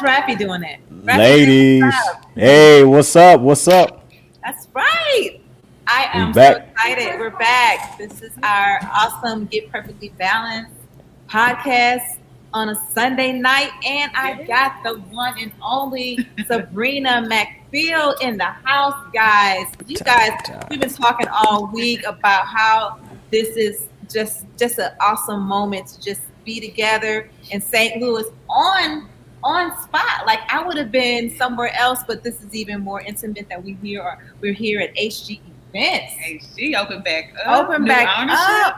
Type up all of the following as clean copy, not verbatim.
Rappy doing it. Ladies, hey, what's up? What's up? That's right. I am so excited. We're back. This is our awesome Get Perfectly Balanced podcast on a Sunday night, and I got the one and only Sabrina McField in the house, guys. You guys, we've been talking all week about how this is just an awesome moment to just be together in St. Louis on spot. Like, I would have been somewhere else, but this is even more intimate that we're here at HG Events. HG open back up.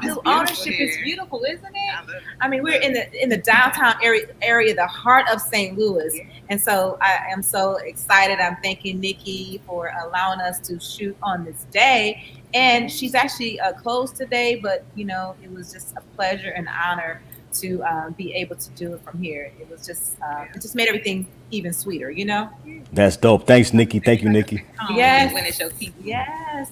New ownership is beautiful, isn't it? I mean, we're in the downtown area, the heart of St. Louis. Yeah. And so I am so excited. I'm thanking Nikki for allowing us to shoot on this day. And she's actually closed today, but it was just a pleasure and honor to be able to do it from here. It was just it just made everything even sweeter, That's dope. Thanks, Nikki. Thank you, Nikki. Yes,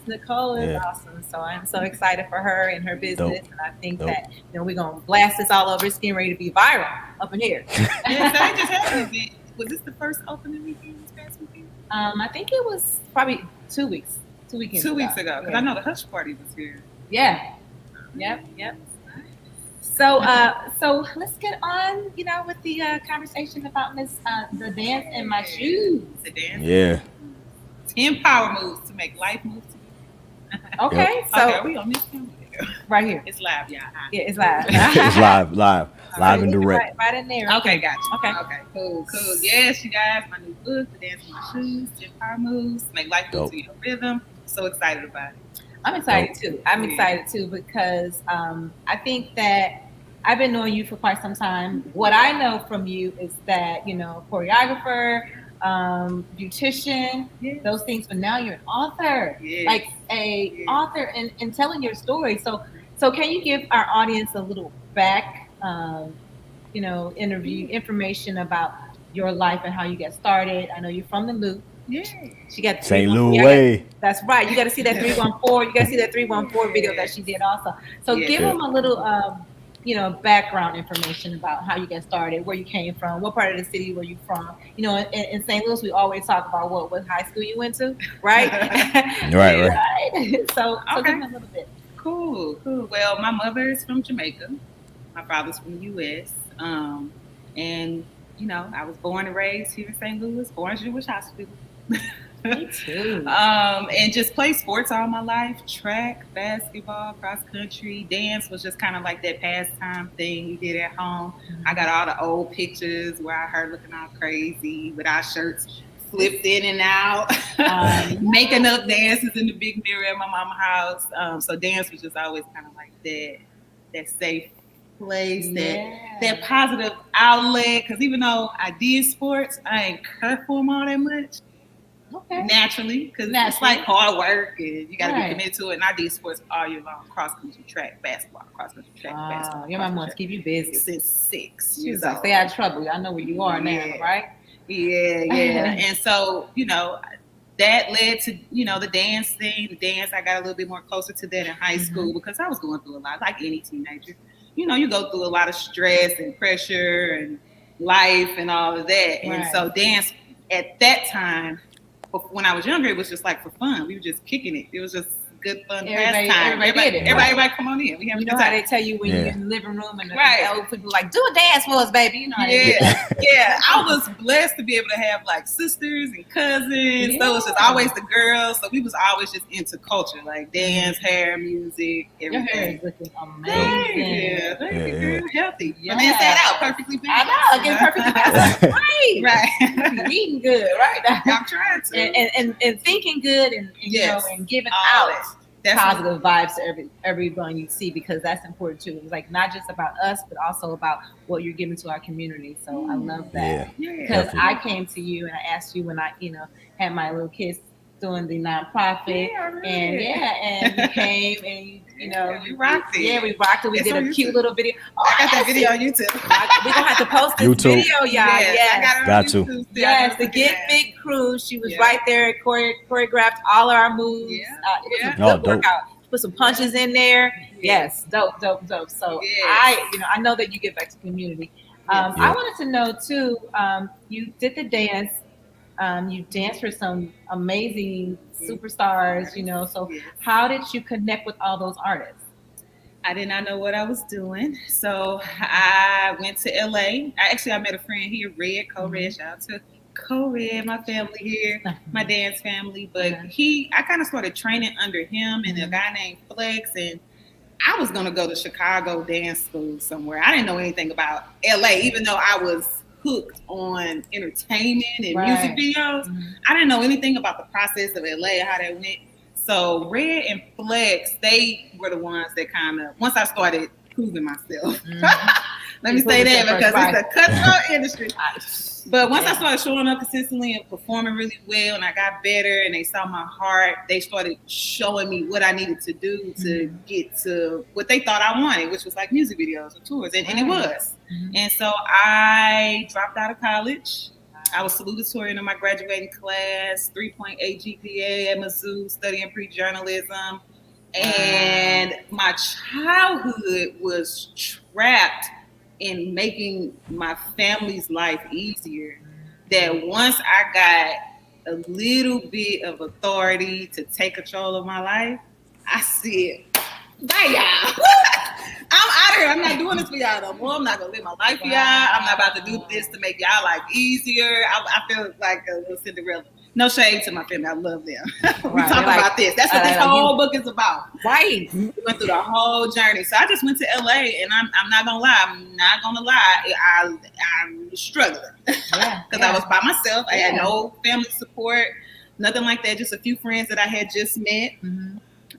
Nicole is awesome. So I'm so excited for her and her business, and I think that we're gonna blast this all over. It's getting ready to be viral up in here. Yes, I just had an event. Was this the first opening weekend this past weekend? I think it was probably 2 weeks. 2 weekends. 2 weeks ago, because I know the Hush Party was here. Yeah. Yep. So let's get on, with the conversation about the dance in my shoes. The dance. Yeah. 10 power moves to make life move to you. Okay, so we on this camera right here. It's live, y'all. Yeah, it's live. It's live and direct. Right in there. Okay, gotcha. Okay, cool. Yes, you guys, my new book, The Dance in My Shoes, 10 Power Moves to make life move to your rhythm. So excited about it. I'm excited too. Excited too because I think that I've been knowing you for quite some time. What I know from you is that, choreographer, beautician, those things, but now you're an author, like a author and telling your story. So can you give our audience a little back, interview information about your life and how you got started? I know you're from the Loop. Yeah. She got St. Louis way. That's right. You got to see that 314. You got to see that 314 video that she did also. So give them a little, background information about how you got started, where you came from, what part of the city were you from. In St. Louis, we always talk about what high school you went to, right? Right. So give them a little bit. Cool. Well, my mother is from Jamaica. My father's from the U.S. And I was born and raised here in St. Louis, Orange Jewish Hospital. Me too. And just played sports all my life: track, basketball, cross country. Dance was just kind of like that pastime thing you did at home. I got all the old pictures where I heard looking all crazy with our shirts flipped in and out, making up dances in the big mirror at my mama's house. So dance was just always kind of like that safe place, that positive outlet. Because even though I did sports, I ain't care for them all that much. Okay. Naturally, because it's like hard work and you got to be committed to it. And I did sports all year long: cross country, track, basketball, cross country, track, basketball. Your mom wants to keep you busy since 6 She's years like, old. stay out of trouble. I know where you are now, right? Yeah. And so that led to the dance thing. The dance, I got a little bit more closer to that in high school because I was going through a lot, like any teenager. You go through a lot of stress and pressure and life and all of that. Right. And so dance at that time, when I was younger, it was just like for fun. We were just kicking it. It was just good fun pastime. Everybody come on in. We have how they tell you when you're in the living room and the old people like, do a dance for us, baby. You know how they do. Yeah. I was blessed to be able to have like sisters and cousins. Yeah. So it was just always the girls. So we was always just into culture, like dance, hair, music, everything. Your hair is looking amazing. Thank you, girl. Healthy. Yeah. I mean, inside out, perfectly balanced. I know, getting perfectly balanced. Right. Eating good, right? I'm trying to. And thinking good and and giving out positive vibes to everyone you see, because that's important too. It's like not just about us, but also about what you're giving to our community. So I love that because I came to you and I asked you when I had my little kids doing the nonprofit, and you came and we rocked it. Yeah, we rocked it. We did a cute little video. I got that video on YouTube. We're gonna have to post this video, y'all. Yes, I got to. Yes, the Get Fit crew. She was right there, choreographed all of our moves. It was a good workout. Put some punches in there. Yes, dope. So I know that you give back to the community. I wanted to know too. You did the dance. You danced for some amazing superstars, so how did you connect with all those artists? I did not know what I was doing. So I went to LA. I met a friend here, Red, Co-Red. Shout out to Co-Red, my family here, my dance family. But I kind of started training under him and a guy named Flex. And I was going to go to Chicago dance school somewhere. I didn't know anything about LA, even though I was hooked on entertainment and music videos. I didn't know anything about the process of LA, how that went. So Red and Flex, they were the ones that kind of, once I started proving myself, let me say that because it's a cutthroat industry. But once I started showing up consistently and performing really well and I got better and they saw my heart, they started showing me what I needed to do to get to what they thought I wanted, which was like music videos or tours. And it was. And so I dropped out of college. I was salutatorian in my graduating class, 3.8 GPA at Mizzou, studying pre-journalism. And my childhood was trapped in making my family's life easier. That once I got a little bit of authority to take control of my life, I said, bye y'all. I'm out of here. I'm not doing this for y'all no more. I'm not gonna live my life for y'all. I'm not about to do this to make y'all life easier. I feel like a little Cinderella. No shade to my family. I love them. We talk about this. That's what this whole book is about. Right. We went through the whole journey. So I just went to LA, and I'm not gonna lie. I'm struggling because I was by myself. I had no family support, nothing like that. Just a few friends that I had just met.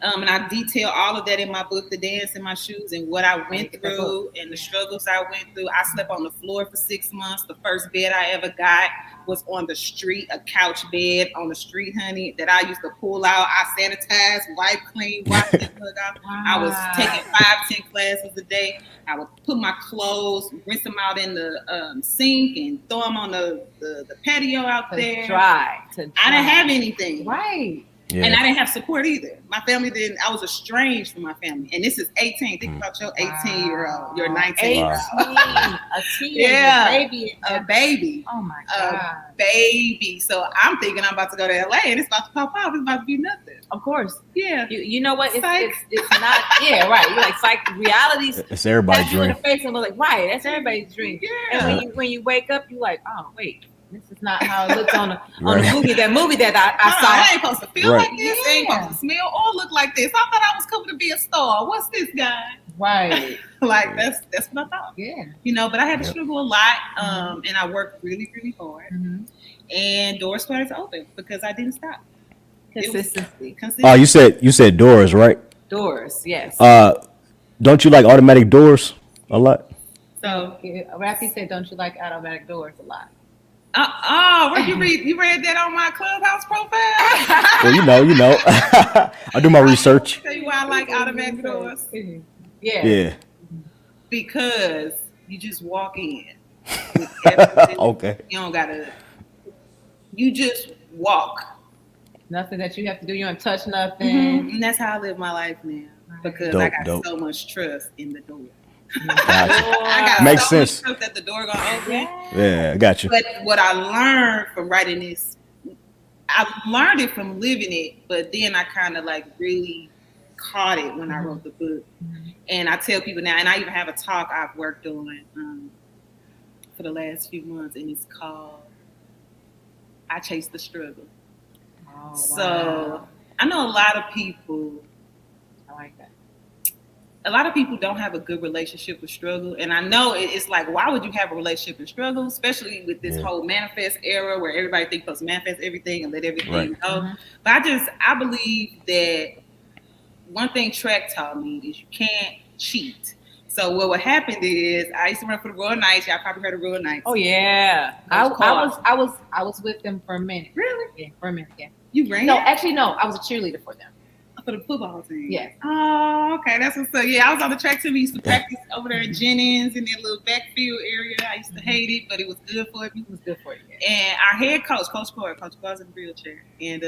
And I detail all of that in my book, The Dance in My Shoes, and what I went through and the struggles I went through. I slept on the floor for 6 months. The first bed I ever got was on the street, a couch bed on the street, honey, that I used to pull out. I sanitized, wipe clean, wash and plug out. I was taking 5-10 classes a day. I would put my clothes, rinse them out in the sink and throw them on the patio out there. Dry. I didn't have anything. Right. And I didn't have support either. My family didn't. I was estranged from my family. And this is 18. Think about your 18-year-old, your 19-year-old. A teenager, a baby. Oh my God. A baby. So I'm thinking I'm about to go to LA and it's about to pop off. It's about to be nothing. Of course. Yeah. You know what? It's not. Yeah, right. You're like psych. Reality's. It's everybody's dream. In the face and we're like, right. That's everybody's dream. Yeah. And when you wake up, you're like, oh wait. This is not how it looks on the movie. That movie that I saw. I ain't supposed to feel like this. I ain't supposed to smell or look like this. I thought I was coming to be a star. What's this guy? Right. Like that's what I thought. Yeah. But I had to struggle a lot. And I worked really, really hard. And doors started to open because I didn't stop. Consistency. Oh, you said doors, right? Doors, yes. Don't you like automatic doors a lot? So Rafi said, don't you like automatic doors a lot? Where you read? You read that on my Clubhouse profile? Well, you know. I do my research. Tell you why I like automatic doors. Yeah. Because you just walk in. Okay. You don't gotta. You just walk. Nothing that you have to do. You don't touch nothing. And that's how I live my life now. Because I got so much trust in the door. Gotcha. Makes sense. Much trust that the door gonna open. Yeah, I got you. But what I learned from writing this, I learned it from living it, but then I kind of like really caught it when I wrote the book. And I tell people now, and I even have a talk I've worked on for the last few months, and it's called I Chase the Struggle. Oh, wow. So I know a lot of people. I like that. A lot of people don't have a good relationship with struggle. And I know it's like, why would you have a relationship with struggle, especially with this whole manifest era where everybody thinks supposed to manifest everything and let everything go. But I believe that one thing track taught me is you can't cheat. So what happened is I used to run for the Royal Knights. Y'all probably heard of Royal Knights. Oh yeah. I was with them for a minute. Really? Yeah, for a minute, yeah. You ran? No, actually no. I was a cheerleader for them. For the football team. Yeah. Oh, okay. That's what's up. Yeah, I was on the track team. We used to practice over there in Jennings in that little backfield area. I used to hate it, but it was good for me. It was good for you. Yeah. And our head coach, Coach Core's in the wheelchair. And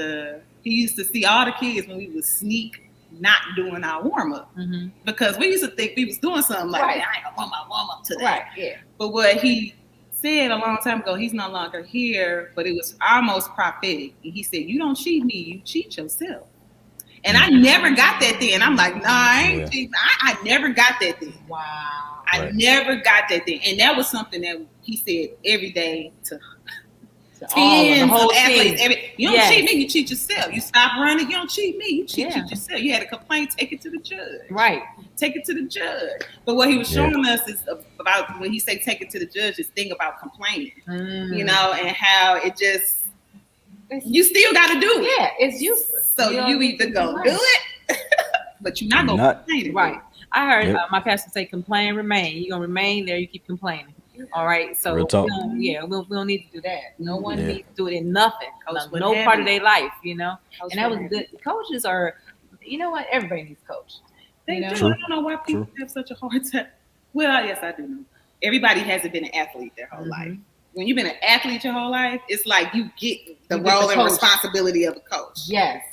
he used to see all the kids when we would sneak not doing our warm-up. Because we used to think we was doing something like, I ain't gonna want my warm-up today. Right, yeah. But what he said a long time ago, he's no longer here, but it was almost prophetic. And he said, you don't cheat me, you cheat yourself. And I never got that then. I'm like, nah, I ain't cheating. I never got that then. Wow. I never got that then. And that was something that he said every day to tens of athletes. You don't cheat me, you cheat yourself. You stop running, you don't cheat me, you cheat yourself. You had a complaint, take it to the judge. Right. Take it to the judge. But what he was showing us is about when he say take it to the judge, this thing about complaining, you know, and how it just, you still got to do it. Yeah, it's useless. So you either go do it, but you're not going to complain. Right. I heard my pastor say, complain, remain. You're going to remain there, you keep complaining. All right. So we don't need to do that. No one needs to do it in nothing. No part of their life, you know. And that was good. Coaches are, you know what? Everybody needs a coach. They do. I don't know why people have such a hard time. Well, yes, I do know. Everybody hasn't been an athlete their whole life. When you've been an athlete your whole life, it's like you get the role and responsibility of a coach. Yes.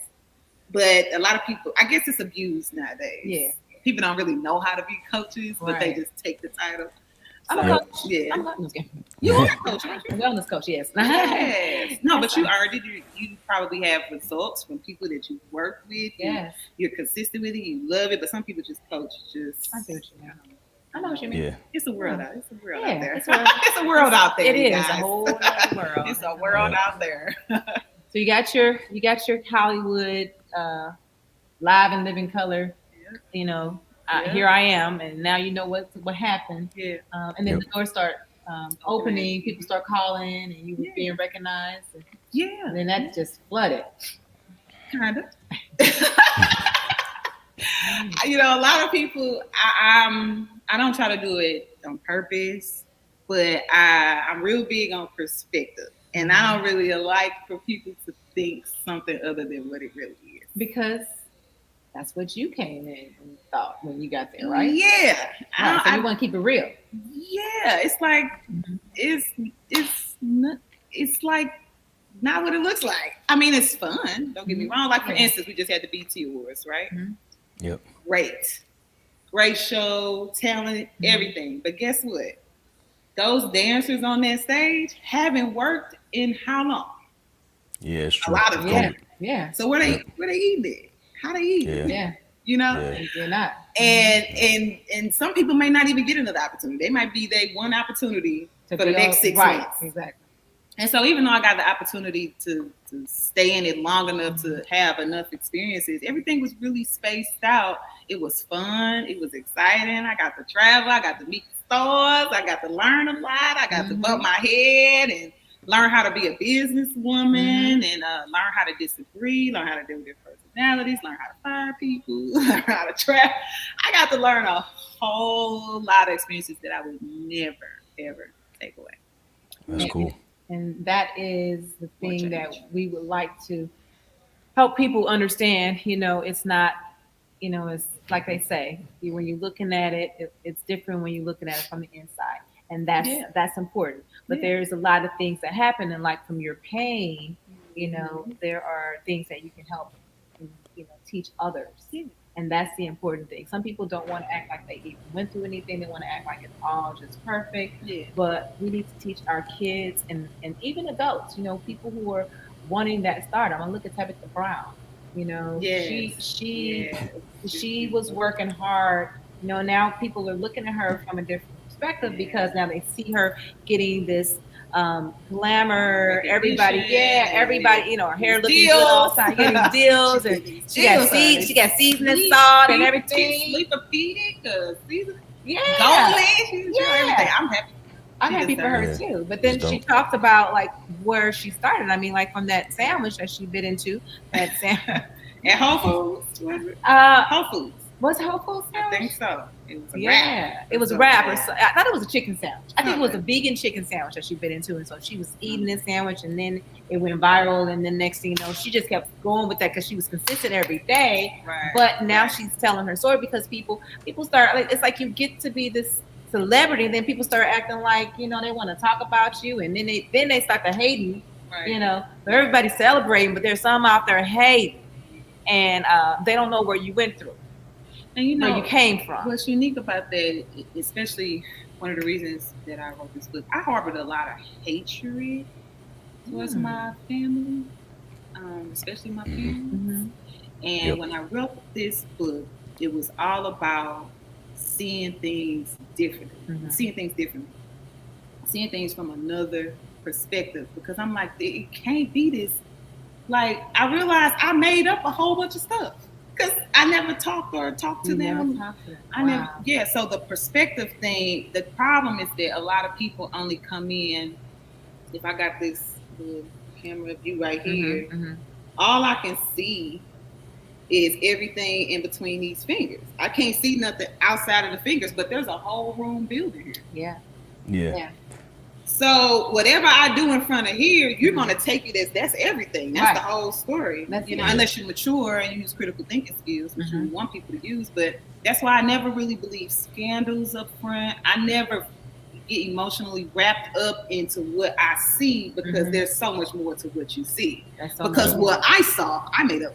But a lot of people, I guess it's abused nowadays. Yeah. People don't really know how to be coaches, but they just take the title. I'm a coach. Yeah. You are a coach, aren't you? Wellness coach, yes. Yes. No, but you already do. You probably have results from people that you work with. Yes. You're consistent with it. You love it. But some people just coach I see what you mean. I know what you mean. Yeah. It's a world out. It's a world out there. It's a world out there. It is guys. a whole other world. It's a world out there. So you got your Hollywood live and living color. Yeah. You know, here I am, and now you know what happened. Yeah. And then the doors start opening. People start calling, and you were being recognized. And then that just flooded. Kind of. You know, a lot of people, I don't try to do it on purpose, but I'm real big on perspective. And I don't really like for people to think something other than what it really is. Because that's what you came in and thought when you got there, right? Yeah. Right, so you want to keep it real. Yeah. It's like, it's like not what it looks like. I mean, it's fun. Don't get me wrong. Like, for instance, we just had the BT Awards, right? Yep. Great show, talent, everything. But guess what? Those dancers on that stage haven't worked in how long? Yeah, it's true. A lot of them. Yeah. So where they eating it? How they eat it? Yeah. You know? Yeah. They're not. And some people may not even get another opportunity. They might be their one opportunity for the next 6 months. Exactly. And so even though I got the opportunity to stay in it long enough to have enough experiences, everything was really spaced out. It was fun. It was exciting. I got to travel. I got to meet the stars. I got to learn a lot. I got to bump my head and learn how to be a businesswoman and learn how to disagree, learn how to deal with their personalities, learn how to fire people, learn how to travel. I got to learn a whole lot of experiences that I would never, ever take away. That's cool. And that is the thing that we would like to help people understand. You know, it's not, you know, it's like they say, when you're looking at it, it's different when you're looking at it from the inside. And that's important. But there's a lot of things that happen. And like from your pain, you know, there are things that you can help, you know, teach others. And that's the important thing. Some people don't want to act like they even went through anything. They want to act like it's all just perfect. But we need to teach our kids and even adults, you know, people who are wanting that start. I'm going to look at Tabitha Brown. You know, she was working hard. You know, now people are looking at her from a different perspective because now they see her getting this glamour, everybody, you know, her hair looking good all the time, getting deals, and she got seasoning salt and everything. Sleep-a-feeding, seasoning, everything. I'm happy for her too. But then she talked about like where she started. I mean, like from that sandwich that she bit into, that sandwich at Whole Foods. Whole Foods. Was it Whole Foods sandwich? I think so. It was a wrap. It was a wrap. I thought it was a chicken sandwich. I think it was a vegan chicken sandwich that she bit into. And so she was eating this sandwich and then it went viral. And then next thing you know, she just kept going with that because she was consistent every day. But now she's telling her story because people start, like, it's like you get to be this celebrity and then people start acting like, you know, they want to talk about you. And then they start to hating, you know. So everybody's celebrating, but there's some out there hating. And they don't know where you went through. And you know where you came from. What's unique about that, especially one of the reasons that I wrote this book, I harbored a lot of hatred towards my family, especially my parents. And when I wrote this book, it was all about seeing things differently, seeing things from another perspective. Because I'm like, it can't be this. Like, I realized I made up a whole bunch of stuff. Because I never talked to them. So the perspective thing, the problem is that a lot of people only come in, if I got this little camera view right here, all I can see is everything in between these fingers. I can't see nothing outside of the fingers, but there's a whole room building here. Yeah. So whatever I do in front of here, you're going to take it as that's everything. That's the whole story. You know, unless you're mature and you use critical thinking skills, which we want people to use. But that's why I never really believe scandals up front. I never get emotionally wrapped up into what I see because there's so much more to what you see. Because what I saw, I made up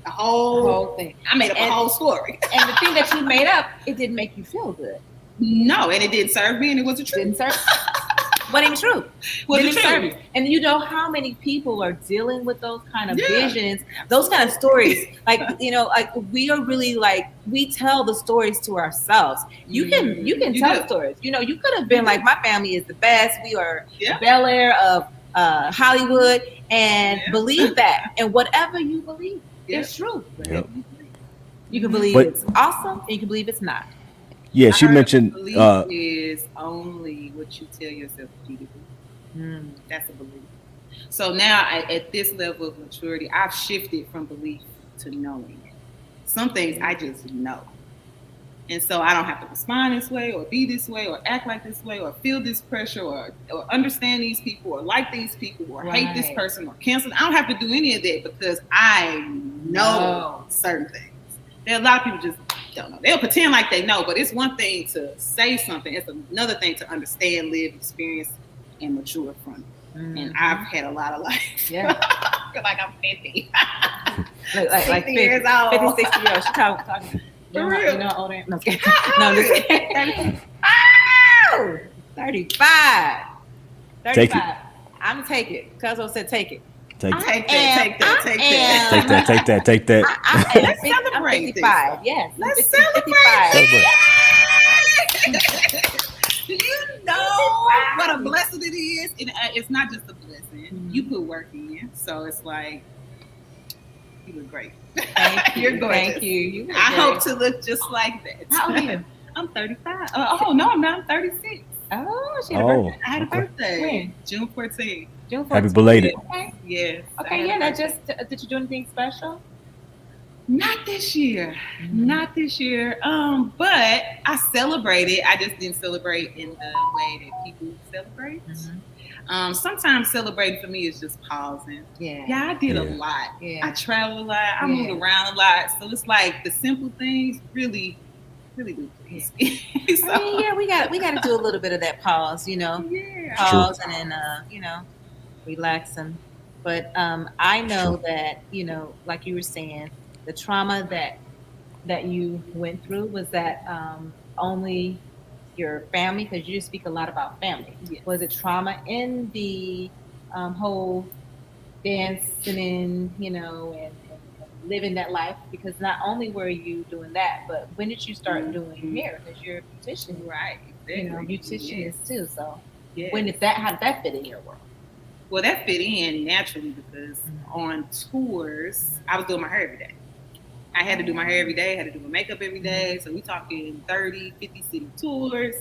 a whole thing. I made up a whole story. And the thing that you made up, it didn't make you feel good. No, and it didn't serve me, and it wasn't true. Didn't serve. Wasn't even true. Wasn't true. And you know how many people are dealing with those kind of visions, those kind of stories. Like, you know, like we are really like, we tell the stories to ourselves. You can tell stories. You know, you could have been like, my family is the best. We are Bel Air of Hollywood, and believe that. And whatever you believe, it's true. You can believe it's awesome, and you can believe it's not. Yeah, she mentioned belief is only what you tell yourself to do. That's a belief. So now at this level of maturity, I've shifted from belief to knowing. Some things I just know. And so I don't have to respond this way or be this way or act like this way or feel this pressure or understand these people or like these people or hate this person or cancel. I don't have to do any of that because I know certain things. There are a lot of people just don't know. They'll pretend like they know, but it's one thing to say something. It's another thing to understand, live, experience, and mature from it. and I've had a lot of life. Yeah. I feel like I'm 50. like 50 years old. 50, 60 years old. She talking. For real. You know, older. No, I'm just kidding. 35. 35. Take it. I'm going to take it. Cuzzo said take it. Take that. Take that. Take that. Let's celebrate I'm 55. Yes. Let's 55. Do you know what a blessing it is? It's not just a blessing. You put work in, so it's like you look great. Thank you. You're gorgeous. Thank you. I hope to look just like that. How old are you? I'm 35. Oh no, I'm not. I'm 36. Oh, she had a birthday. I had a birthday. When? June 14th. June 14th. Happy belated. Okay. Yes. Okay. Yeah. That just. Did you do anything special? Not this year. Not this year. But I celebrated. I just didn't celebrate in the way that people celebrate. Sometimes celebrating for me is just pausing. Yeah. Yeah, I did a lot. Yeah. I travel a lot. I move around a lot. So it's like the simple things really do please me. So, I mean, yeah, we got to do a little bit of that pause, you know. Yeah. Pause and then relax and. But I know that, like you were saying, the trauma that you went through was that only your family, because you speak a lot about family. Yes. Was it trauma in the whole dancing and living that life? Because not only were you doing that, but when did you start doing hair? Because you're a beautician, Right. Exactly. Beautician is too. So Yes. how did that fit in your world? Well, that fit in naturally because on tours, I was doing my hair every day. I had to do my hair every day, had to do my makeup every day. So we talking 30, 50 city tours.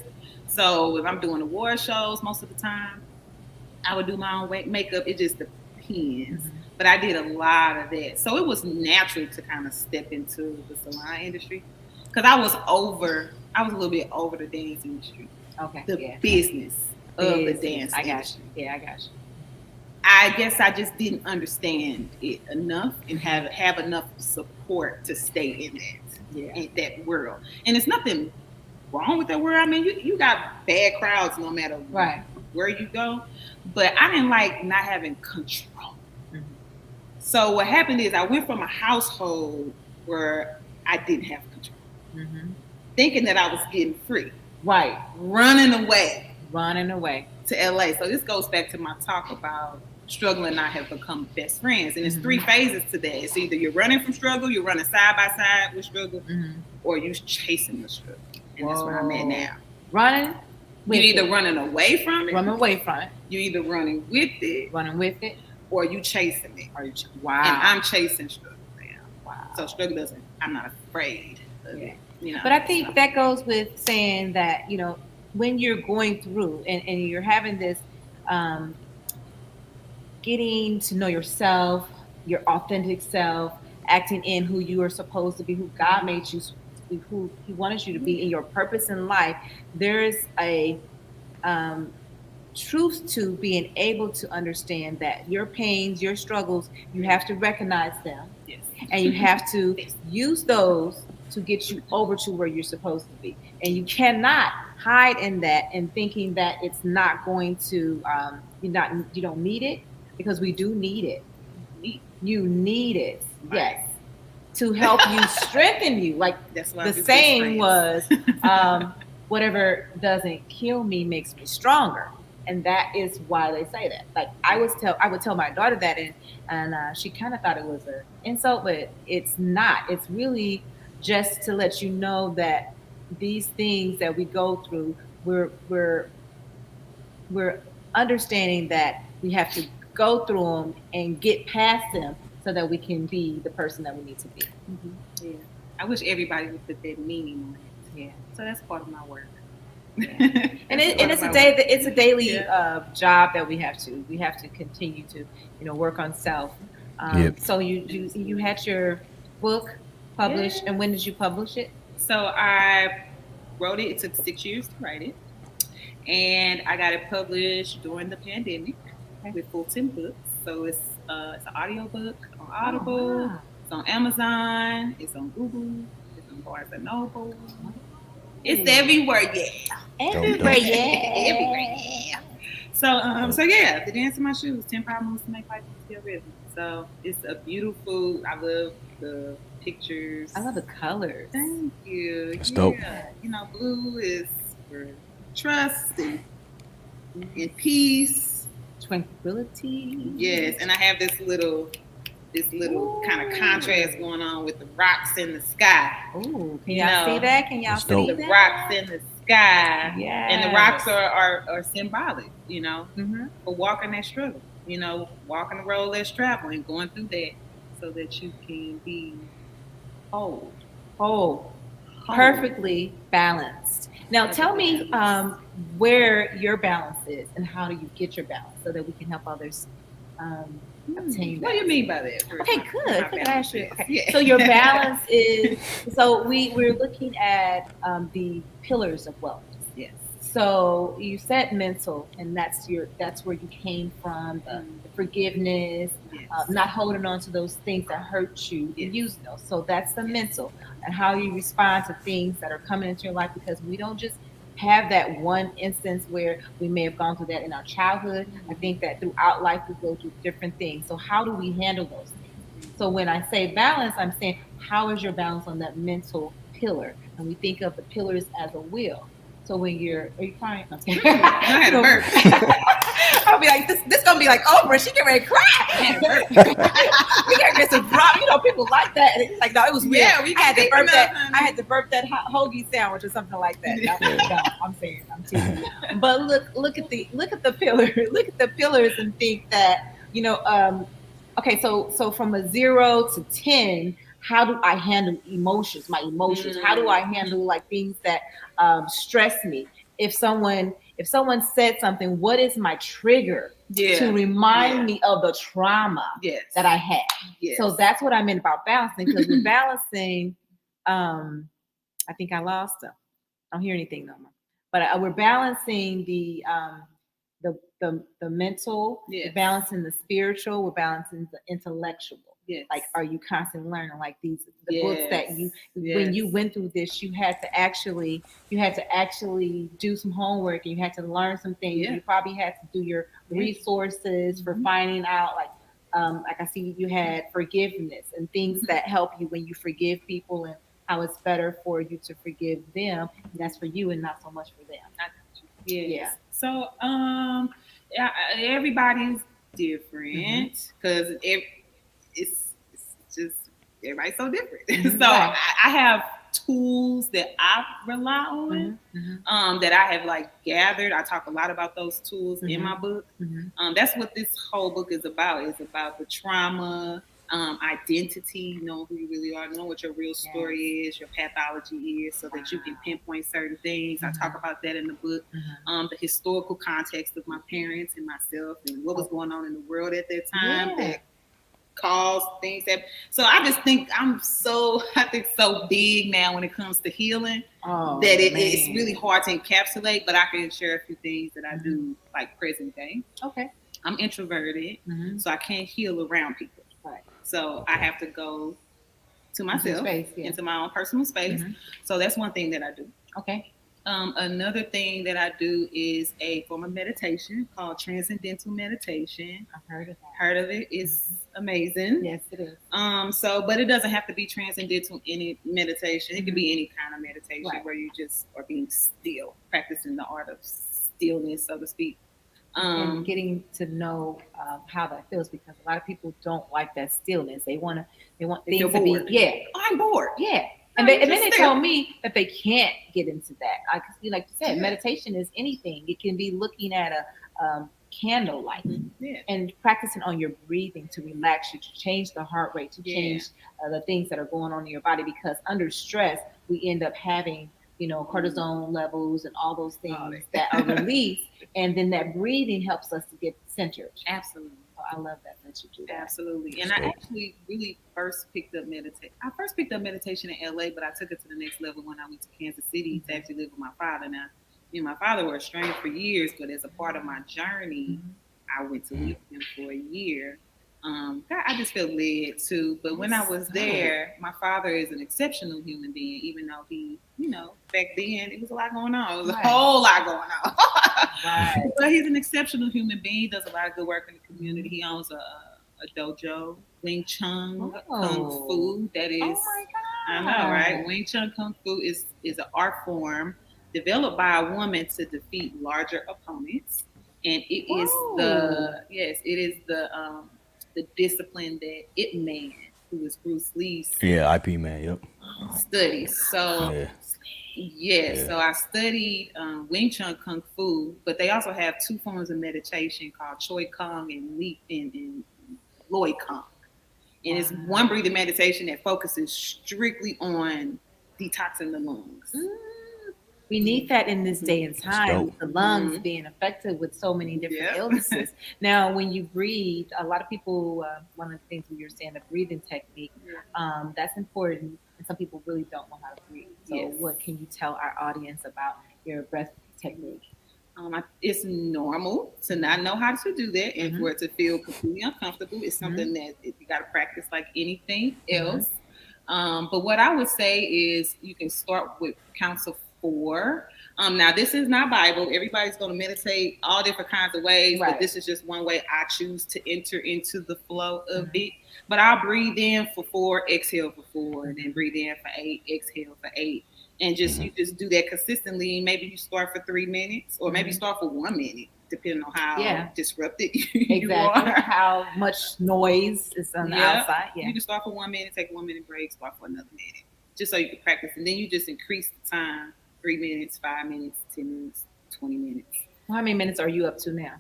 So if I'm doing award shows most of the time, I would do my own makeup. It just depends. But I did a lot of that. So it was natural to kind of step into the salon industry because I was a little bit over the dance industry. Okay. The business of the dance I got industry. you. Yeah, I got you. I guess I just didn't understand it enough and have enough support to stay in that world. And it's nothing wrong with that world. I mean, you got bad crowds no matter where you go. But I didn't like not having control. So what happened is I went from a household where I didn't have control, thinking that I was getting free. Right. Running away to LA. So this goes back to my talk about struggle and I have become best friends. And it's 3 phases to that. It's either you're running from struggle, you're running side by side with struggle, or you're chasing the struggle. And that's where I'm at now. Running? You're either running away from it. You're either running with it. Or you chasing it. Wow. And I'm chasing struggle now. Wow. So struggle I'm not afraid of it. But I think that goes with saying that, when you're going through and you're having this getting to know yourself, your authentic self, acting in who you are supposed to be, who God made you to be, who He wanted you to be, in your purpose in life, there's a truth to being able to understand that your pains, your struggles, you have to recognize them. Yes. And you have to use those to get you over to where you're supposed to be. And you cannot hide in that and thinking that it's not going to, you don't need it, because we do need it. You need it, yes, to help you, strengthen you. Like the saying was, whatever doesn't kill me makes me stronger. And that is why they say that. Like I would tell my daughter that, and she kind of thought it was an insult, but it's not. It's really just to let you know that these things that we go through, we're understanding that we have to go through them and get past them so that we can be the person that we need to be. Yeah, I wish everybody would put that meaning on it. Yeah, so that's part of my work. Yeah. and it's a daily job that we have to continue to work on self. So you had your book published, and when did you publish it? So I wrote it. It took 6 years to write it, and I got it published during the pandemic with Fulton Books. So it's an audio book on Audible. Wow. It's on Amazon. It's on Google. It's on Barnes and Noble. It's everywhere, yeah. Everywhere, yeah. Everywhere, yeah. So yeah, the dance in my shoes, 10 power moves to make life feel rhythm. So it's a beautiful. I love the pictures. I love the colors. Thank you. It's dope. Blue is for trust and peace, tranquility. Yes, and I have this little kind of contrast going on with the rocks in the sky. Ooh, can y'all see that? Can y'all see the that? Rocks in the sky. Yeah. And the rocks are symbolic, mm-hmm. for walking that struggle, walking the road less traveled and going through that so that you can be whole. Perfectly balanced. Now tell me where your balance is and how do you get your balance so that we can help others obtain that. What do you mean by that? Okay, good. Okay. Yeah. So your balance is, so we're looking at the pillars of wellness. Yes. So you said mental, and that's where you came from, the forgiveness, not holding on to those things that hurt you, and using those. So that's the mental, and how you respond to things that are coming into your life, because we don't just have that one instance where we may have gone through that in our childhood. I think that throughout life we go through different things. So how do we handle those things? So when I say balance, I'm saying, how is your balance on that mental pillar? And we think of the pillars as a wheel. So when are you crying? Okay. I had a burp. I'll be like, this gonna be like Oprah. She get ready to cry. We gotta get some drop. People like that. And it's like, no, it was real. Yeah, I had to burp that hoagie sandwich or something like that. No, I'm teasing you. But look at the pillar. Look at the pillars and think that, okay, so from a 0 to 10, how do I handle emotions, my emotions? How do I handle like things that stress me? If someone said something, what is my trigger to remind me of the trauma that I had? Yes. So that's what I meant about balancing, because we're balancing, I think I lost them. I don't hear anything no more. But we're balancing the mental, we're balancing the spiritual, we're balancing the intellectual. Yes. Like, are you constantly learning? Like the books that when you went through this, you had to actually do some homework, and you had to learn some things. You probably had to do your resources for finding out, like I see you had forgiveness and things that help you when you forgive people, and how it's better for you to forgive them, and that's for you and not so much for them. Yeah. So everybody's different, because it's just everybody's so different. So I have tools that I rely on, that I have like gathered. I talk a lot about those tools in my book. That's what this whole book is about. It's about the trauma, identity, knowing who you really are, knowing what your real story is, your pathology is, so that you can pinpoint certain things. I talk about that in the book. The historical context of my parents and myself, and what was going on in the world at that time that caused things that. So I just think so big now when it comes to healing, that it's really hard to encapsulate, but I can share a few things that I do, like present day. Okay. I'm introverted, so I can't heal around people. Right. So I have to go to myself, into my own personal space. So that's one thing that I do. Okay. Another thing that I do is a form of meditation called transcendental meditation. I've heard of that. Heard of it? It's amazing. Yes, it is. But it doesn't have to be transcendental meditation. It can be any kind of meditation where you just are being still, practicing the art of stillness, so to speak. And getting to know how that feels, because a lot of people don't like that stillness. They want things to be I'm bored. Yeah. And then they told me that they can't get into that. Like you said, meditation is anything. It can be looking at a candlelight and practicing on your breathing to relax you, to change the heart rate, to change the things that are going on in your body. Because under stress, we end up having cortisone levels and all those things that are released. And then that breathing helps us to get centered. Absolutely. So I love that you do that. Absolutely. And I actually really first picked up meditation. I first picked up meditation in LA, but I took it to the next level when I went to Kansas City to actually live with my father. Now, me and my father were estranged for years, but as a part of my journey, I went to live with him for a year. I just felt led to, but when I was there, my father is an exceptional human being, even though he, back then it was a lot going on. It was a whole lot going on. Right. But he's an exceptional human being. He does a lot of good work in the community. He owns a dojo, Wing Chun Kung Fu. That is, Oh my God. I know, right? Wing Chun Kung Fu is an art form developed by a woman to defeat larger opponents, and it is the discipline that Ip Man, who is Bruce Lee's IP man. Yep. studies. So so I studied Wing Chun Kung Fu, but they also have two forms of meditation called Choi Kung and Loi Kung. And it's one breathing meditation that focuses strictly on detoxing the lungs. We need that in this day and time, with the lungs being affected with so many different illnesses. Now, when you breathe, a lot of people, one of the things we were saying, the breathing technique, that's important. And some people really don't know how to breathe. So what can you tell our audience about your breath technique? It's normal to not know how to do that and for it to feel completely uncomfortable. It's something that you got to practice like anything else. But what I would say is you can start with counts of 4. Now, this is not Bible. Everybody's going to meditate all different kinds of ways, but this is just one way I choose to enter into the flow of it. But I'll breathe in for 4, exhale for 4, and then breathe in for 8, exhale for 8. And you just do that consistently. Maybe you start for 3 minutes, or maybe start for 1 minute, depending on how disrupted you are. How much noise is on the outside. You can start for 1 minute, take a 1 minute break, start for another minute, just so you can practice. And then you just increase the time: 3 minutes, 5 minutes, 10 minutes, 20 minutes. Well, how many minutes are you up to now?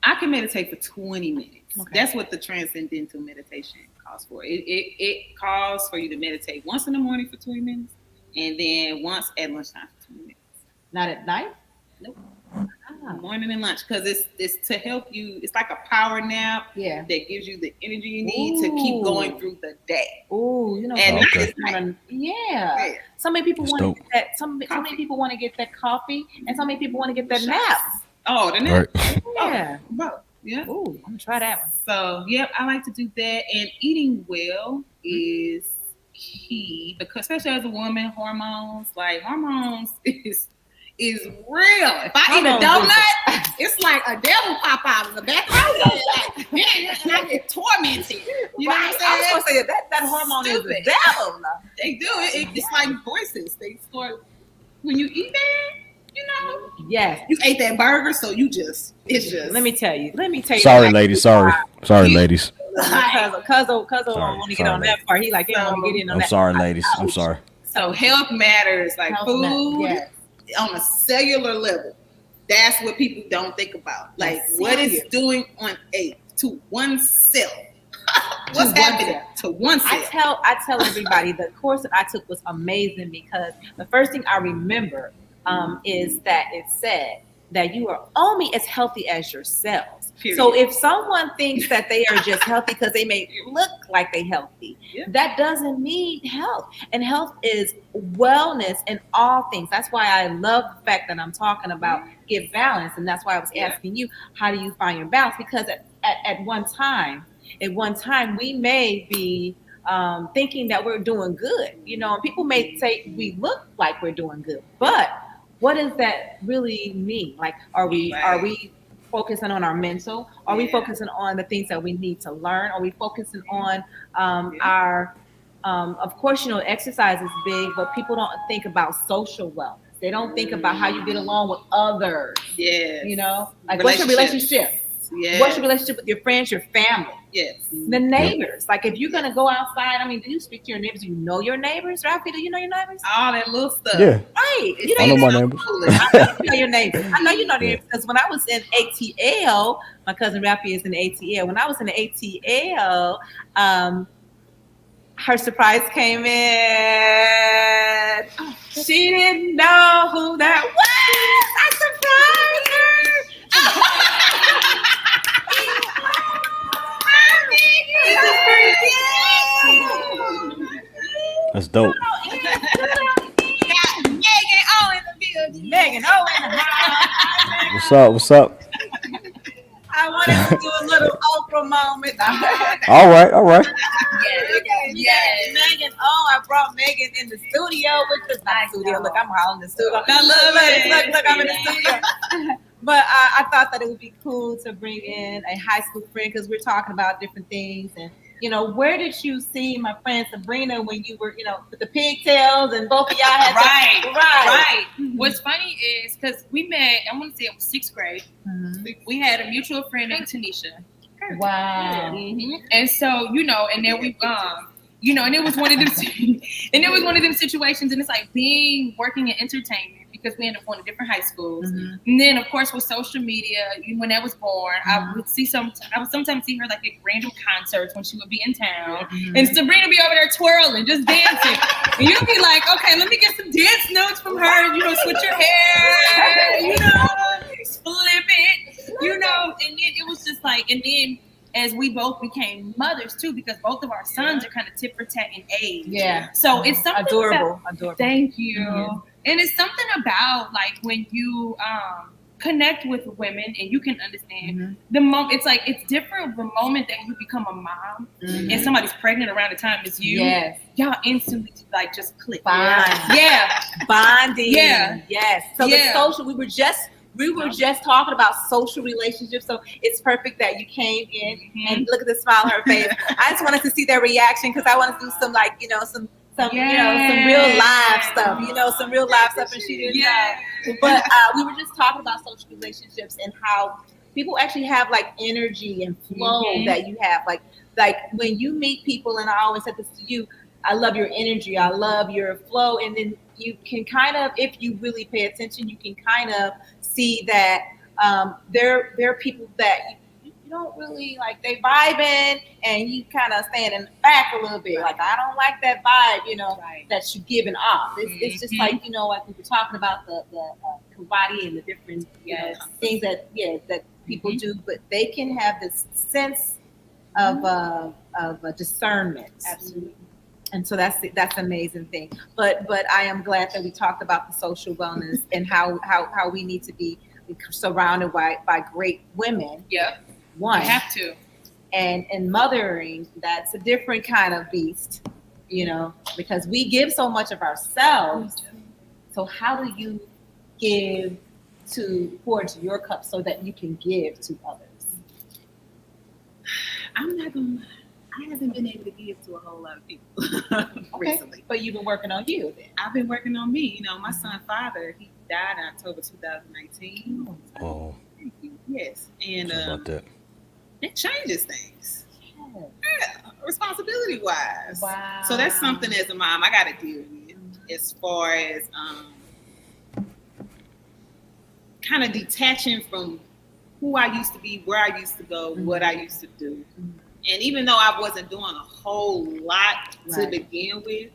I can meditate for 20 minutes. Okay. That's what the transcendental meditation calls for. It calls for you to meditate once in the morning for 20 minutes. And then once at lunchtime for 20 minutes. Not at night? Nope. Morning and lunch, because it's to help you. It's like a power nap that gives you the energy you need to keep going through the day. Oh, you know, so many people want to get that. So many people want to get that coffee, and so many people want to get that nap. Oh, the nap. Both. Yeah. Ooh, I'm gonna try that one. So I like to do that, and eating well is key, because especially as a woman, hormones is real. If I eat a donut, it's like a devil pop out of the back of my head, and I get tormented. You know what I'm saying? I was gonna say that hormone is the devil. They do it. It's like voices. They start when you eat that. You know. Yes. You ate that burger, so it's just. Let me tell you. Sorry, ladies. Sorry, ladies. Cuz don't want to get on that part. He like, he don't want to get in on that. I'm sorry, ladies. I'm sorry. So health matters, like food on a cellular level. That's what people don't think about. Like what it's doing to one cell. What's happening to one cell? I tell everybody the course that I took was amazing, because the first thing I remember is that it said that you are only as healthy as your cells. Period. So if someone thinks that they are just healthy because they may look like they're healthy, that doesn't mean health. And health is wellness in all things. That's why I love the fact that I'm talking about get balance. And that's why I was asking you, how do you find your balance? Because at one time, we may be thinking that we're doing good. You know, and people may say we look like we're doing good, but what does that really mean? Like, are we focusing on our mental? Are we focusing on the things that we need to learn? Are we focusing on our, of course, you know, exercise is big, but people don't think about social wellness. They don't think about how you get along with others. Yes. You know, like what's your relationship? Yes. What's your relationship with your friends, your family? Yes. The neighbors. Like if you're going to go outside, I mean, do you speak to your neighbors? You know your neighbors, Ralphie? Do you know your neighbors? All that little stuff. Yeah. Right. I know my neighbors. I know your neighbors. I know you know the neighbors, because when I was in ATL, my cousin Ralphie is in ATL. When I was in the ATL, her surprise came in. She didn't know who that was. I surprised her. That's dope. Megan O in the house. What's up? I wanted to do a little Oprah moment. All right. Yes. Megan O. I brought Megan in the studio, which is not studio. Look, I'm all in the studio. I love it. Look, I'm in the studio. But I thought that it would be cool to bring in a high school friend because we're talking about different things. And, where did you see my friend Sabrina when you were, with the pigtails and both of y'all had Right. What's funny is because we met, I want to say it was 6th grade. Mm-hmm. We had a mutual friend named Tanisha. Wow. Mm-hmm. And so, and then we, and it was one of them situations, and it's like working in entertainment because we ended up going to different high schools. Mm-hmm. And then, of course, with social media, when I was born, I would sometimes see her like at random concerts when she would be in town, and Sabrina be over there twirling, just dancing, and you'd be like, okay, let me get some dance notes from her, switch your hair, flip it, and then it was just like, and then as we both became mothers too, because both of our sons are kind of tit for tat in age. Yeah. So it's something adorable. Thank you. Mm-hmm. And it's something about like when you connect with women and you can understand the moment. It's like it's different the moment that you become a mom and somebody's pregnant around the time as you. Yes. Y'all instantly like just click. Bonding. Yeah. Yes. So the social, we were just talking about social relationships, so it's perfect that you came in and look at the smile on her face. I just wanted to see their reaction because I want to do some some real live stuff, some real live stuff, and she didn't know. But we were just talking about social relationships and how people actually have like energy and flow that you have, like when you meet people, and I always said this to you, I love your energy, I love your flow, and then you can kind of, if you really pay attention, you can kind of see that there are people that you don't really like, they vibing and you kind of stand in the back a little bit, like I don't like that vibe, that you're giving off. It's just like, like we were talking about the karate and the different things that people do, but they can have this sense of a discernment. Absolutely. And so that's an amazing thing. But I am glad that we talked about the social wellness and how we need to be surrounded by great women. Yeah. One. You have to. And mothering, that's a different kind of beast, because we give so much of ourselves. So how do you give pour into your cup so that you can give to others? I'm not gonna lie. I haven't been able to give to a whole lot of people recently. But you've been working on you then. I've been working on me. My son's father, he died in October 2019. Oh. Thank you. Yes. And about that. It changes things. Yeah. Responsibility wise. Wow. So that's something as a mom I got to deal with as far as kind of detaching from who I used to be, where I used to go, what I used to do. And even though I wasn't doing a whole lot to begin with,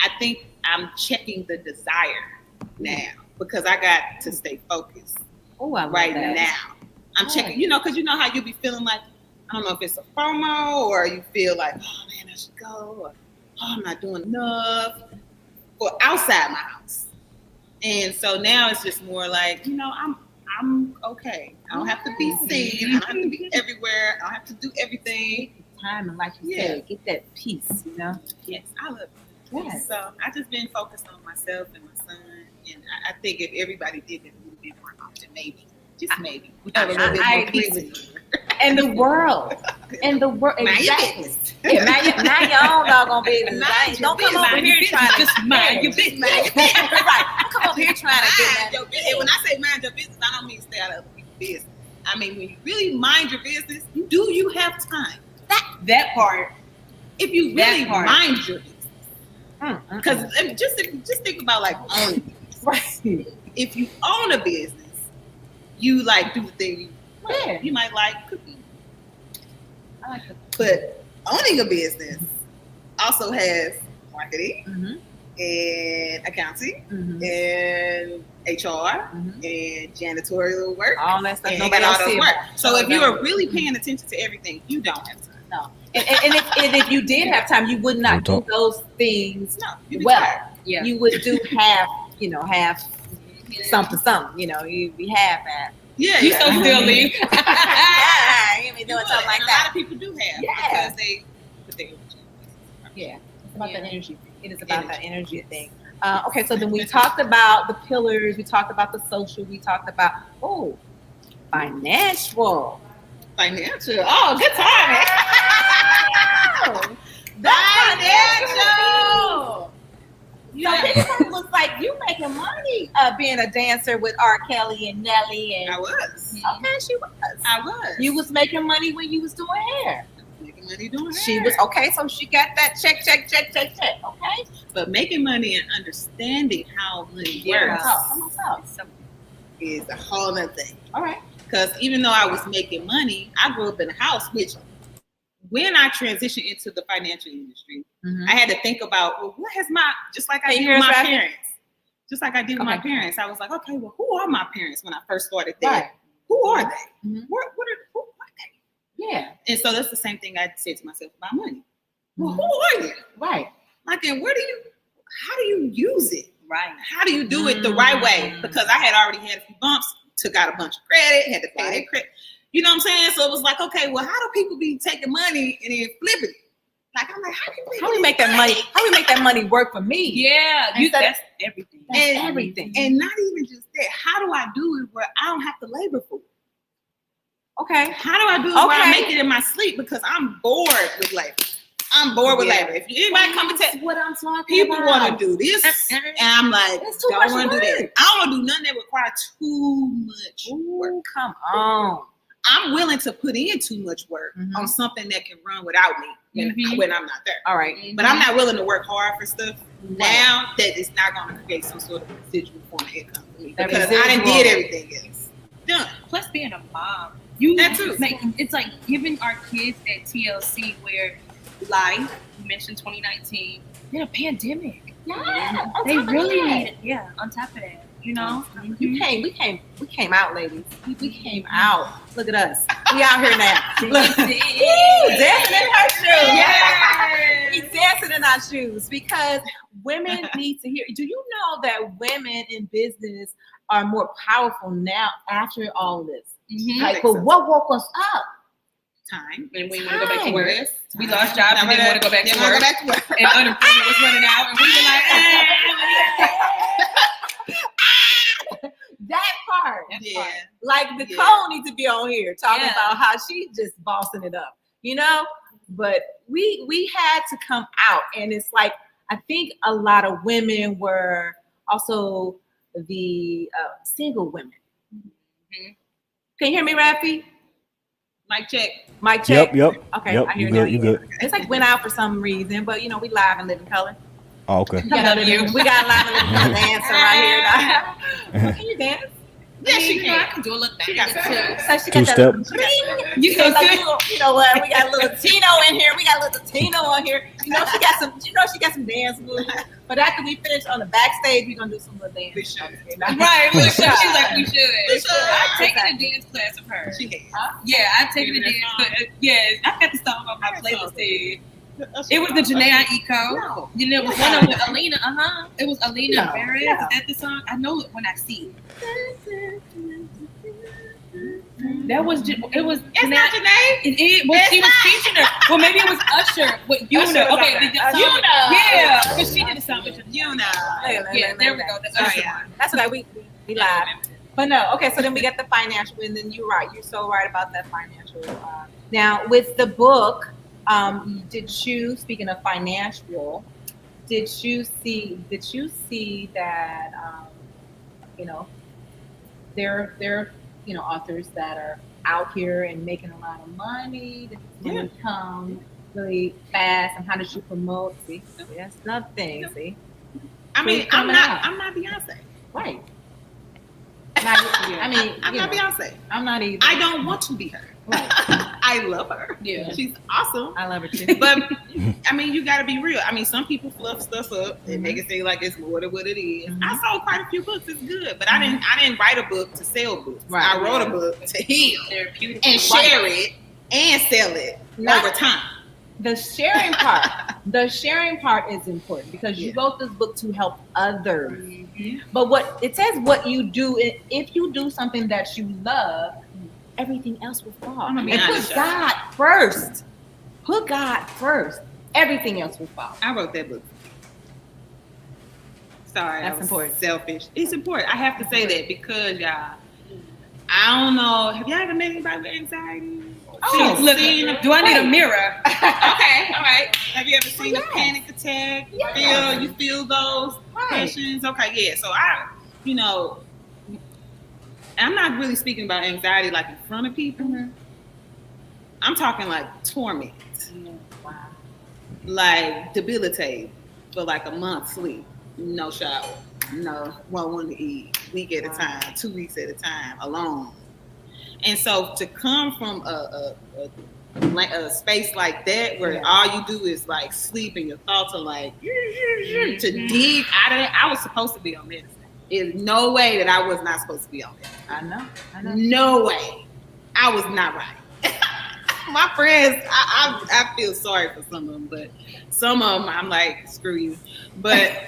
I think I'm checking the desire now because I got to stay focused now. I'm checking, because how you be feeling like, I don't know if it's a FOMO or you feel like, oh man, I should go, or I'm not doing enough for outside my house. And so now it's just more like, I'm okay. I don't have to be seen. I don't have to be everywhere. I don't have to do everything. Time, and like you said, get that peace, Yes, I love it. Yes. So I just been focused on myself and my son. And I think if everybody did that a little bit more often, maybe, just maybe, we have a little bit more peace. And the world. Exactly. Mind your own doggone business. Don't come over here trying to just mind your business. Right. Don't come over here trying to get your business. And when I say mind your business, I don't mean stay out of other people's business. I mean, when you really mind your business, you have time. That part. If you really mind your business. Because just think about like owning a business. Right. If you own a business, you like do the thing you might like cooking. I like cooking. But owning a business also has marketing and accounting and HR and janitorial work. All that stuff. Nobody else work. So if you are really paying attention to everything, you don't have time. No. And if you did have time, you would not do those things tired. Yeah. You would do half something, you'd be half at. Yeah, you so silly. You be doing something like that. A lot of people do have because they put their energy. Yeah, it's about that energy thing. It is about that energy thing. Okay, so then we talked about the pillars, we talked about the social, we talked about financial. Oh, good time. The financial. So people was like, you making money being a dancer with R. Kelly and Nelly. And I was. Okay, she was. I was. You was making money when you was doing hair. Making money doing hair. She was, okay, so she got that check, okay? But making money and understanding how money works is a whole other thing. All right. Because even though I was making money, I grew up in a house, which when I transitioned into the financial industry, I had to think about, well, what has just like I did with my parents. Just like I did with my parents. I was like, okay, well, who are my parents when I first started there? Right. Who are they? Who are they? Yeah. And so that's the same thing I said to myself about money. Well, who are you? Right. Like, and how do you use it? Right. How do you do it the right way? Because I had already had a few bumps, took out a bunch of credit, had to pay their credit. You know what I'm saying? So it was like, okay, well, how do people be taking money and then flipping it? Like, I'm like, how do we make that money? How do we make that money work for me? Yeah, that's everything. That's everything. And not even just that. How do I do it where I don't have to labor for it? Okay. How do I do it where I make it in my sleep? Because I'm bored with labor. I'm bored with labor. If anybody come and tell what I'm talking people about. want to do this, and I'm like, don't want to do that. I don't want to do nothing that requires too much work. Come on. I'm willing to put in too much work on something that can run without me when I'm not there. All right. But I'm not willing to work hard for stuff now that it's not going to create some sort of residual form of income for me. Because I done did everything else. Done. Plus being a mom. That too. It's like giving our kids that TLC where life, you mentioned 2019, then a pandemic. Yeah. They really need it. Yeah, on top of that. You know, we came out, ladies. We came out. Look at us. We out here now. Look, dancing in her shoes. Yeah. We dancing in our shoes because women need to hear. Do you know that women in business are more powerful now after all this? Like, but what woke us up? Time. And we want to go back to work. We Time. lost jobs and didn't want to go back to work. And unemployment was running out, and we were like, That part. Yeah. Like Nicole needs to be on here talking about how she just bossing it up, you know? But we had to come out, and it's like I think a lot of women were also the single women. Can you hear me, Rafi? Mic check. Mic check. Yep. Okay, yep, I hear you good. It's like went out for some reason, but you know we live and live in color. Oh, okay. We got live and live dancer right here. Can you dance? Yeah, she can. I can do a little thing. She got So she Two got step. You know, like, you know what? We got a little Tino in here. We got a little Tino on here. You know, she got some dance moves. But after we finish on the backstage, we're gonna do some little dance. We should. Right, we should. She's like, we should. We should. I've taken a dance class of hers. She can. Yeah, I've taken a dance class. Yes, I got the song on my playlist there. It was the Janae Eco. No. You know, it was one with Alina. It was Alina Barrett. No. Is that the song? I know it when I see it. That was it was. It's not Janae. Well, she was featuring her. Well, maybe it was Usher with Yuna. Okay, the song. Yuna. Yeah, because she did a song with You know. Yeah, there we go. That's Usher. That's what we live. But no, okay. So then we get the financial, and then you're right. You're so right about that financial. Now with the book, did you? Speaking of financial, did you see that? You know, there you know authors that are out here and making a lot of money. This is going to come really fast. And how did you promote? See, that's nothing. See, I mean, I'm not Beyonce. Right. I'm not Beyonce. I'm not either. I don't want to be her. Right. I love her. Yeah. She's awesome. I love her too. But I mean, you got to be real. I mean, some people fluff stuff up and make it seem like it's more than what it is. I sold quite a few books. It's good, but I didn't write a book to sell books. Right. I wrote a book to heal Therapeutic. and share it and sell it over time. The sharing part is important because you wrote this book to help others. But what it says, what you do, if you do something that you love, everything else will fall. I'm gonna be and honest, put God first. Put God first. Everything else will fall. I wrote that book. Sorry, That's I was important. selfish. It's important. I have to say that because y'all, I don't know. Have y'all ever met anybody with anxiety? Oh, look, do I need a mirror? Okay, all right. Have you ever seen a panic attack? You feel those questions? Okay, yeah. So I'm not really speaking about anxiety like in front of people. Mm-hmm. I'm talking like torment. Wow. Like debilitate for like a month's sleep, no shower, no one to eat, week at a time, 2 weeks at a time, alone. And so to come from a space like that where all you do is like sleep and your thoughts are like to dig out of that, I was supposed to be on medicine. There's no way that I was not supposed to be on medicine. I know. No way. I was not right. My friends, I feel sorry for some of them, but some of them I'm like, screw you. But